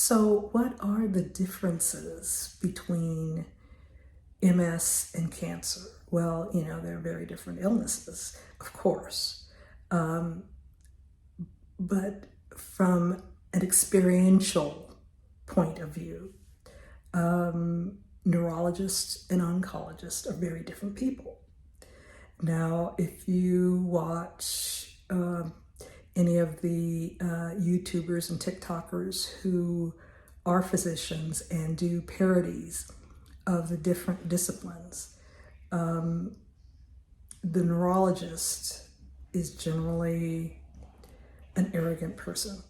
So, what are the differences between MS and cancer? Well, they're very different illnesses, of course. Um, but from an experiential point of view, neurologists and oncologists are very different people. Now, if you watch any of the YouTubers and TikTokers who are physicians and do parodies of the different disciplines, the neurologist is generally an arrogant person.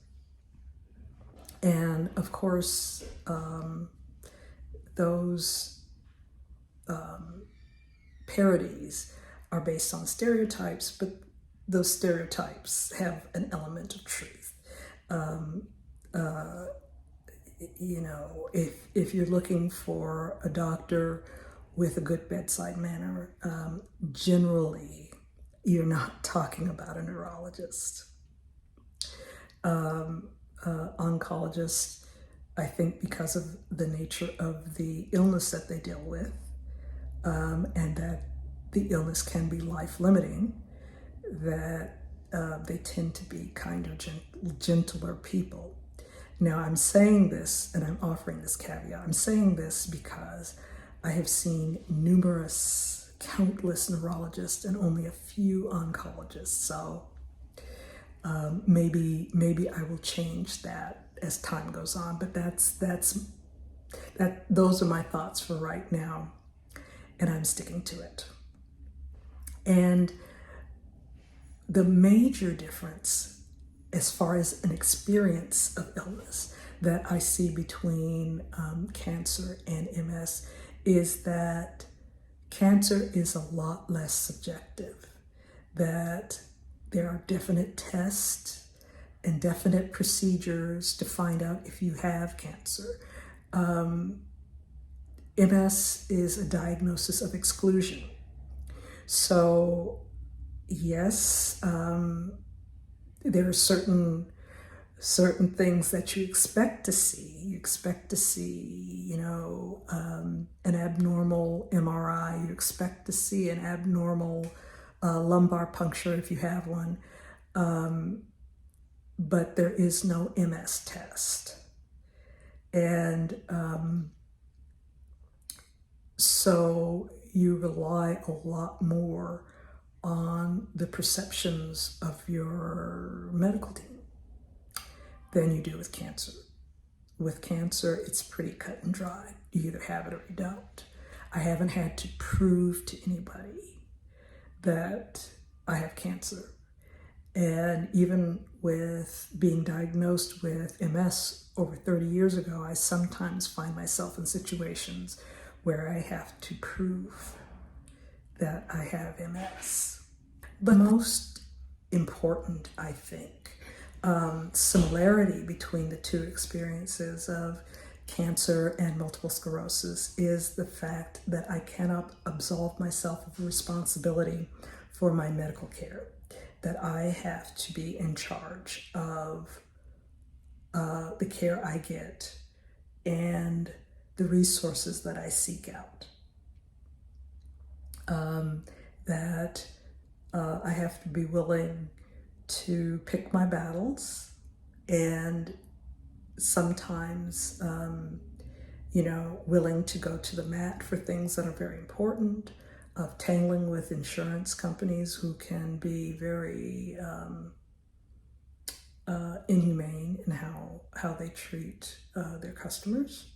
And of course, those parodies are based on stereotypes, but those stereotypes have an element of truth. If you're looking for a doctor with a good bedside manner, generally you're not talking about a neurologist. Oncologists, I think because of the nature of the illness that they deal with, and that the illness can be life-limiting, that they tend to be kind of gentler people. Now, I'm saying this, and I'm offering this caveat. I'm saying this because I have seen countless neurologists and only a few oncologists. So maybe I will change that as time goes on. But those are my thoughts for right now, and I'm sticking to it. And the major difference as far as an experience of illness that I see between cancer and MS is that cancer is a lot less subjective, that there are definite tests and definite procedures to find out if you have cancer. MS is a diagnosis of exclusion. So yes, there are certain things that you expect to see. You expect to see, an abnormal MRI. You expect to see an abnormal lumbar puncture if you have one. But there is no MS test. And so you rely a lot more on the perceptions of your medical team than you do with cancer. With cancer, it's pretty cut and dry. You either have it or you don't. I haven't had to prove to anybody that I have cancer. And even with being diagnosed with MS over 30 years ago, I sometimes find myself in situations where I have to prove that I have MS. But most important, I think, similarity between the two experiences of cancer and multiple sclerosis is the fact that I cannot absolve myself of responsibility for my medical care, that I have to be in charge of the care I get and the resources that I seek out. That I have to be willing to pick my battles, and sometimes, willing to go to the mat for things that are very important, of tangling with insurance companies who can be very inhumane in how they treat their customers,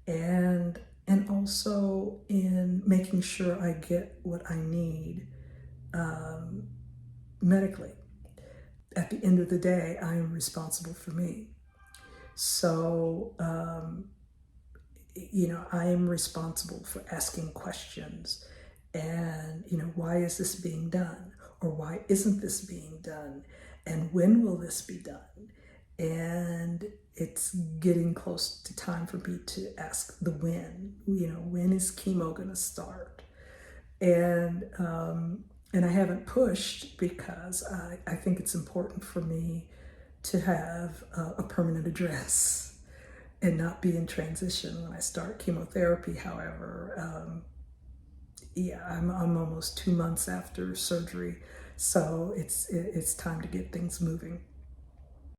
and also in making sure I get what I need medically. At the end of the day, I am responsible for me. So, I am responsible for asking questions and, why is this being done? Or why isn't this being done? And when will this be done? And it's getting close to time for me to ask the when. When is chemo going to start? And I haven't pushed because I think it's important for me to have a permanent address. and not be in transition when I start chemotherapy. However, yeah, I'm almost 2 months after surgery, so it's time to get things moving.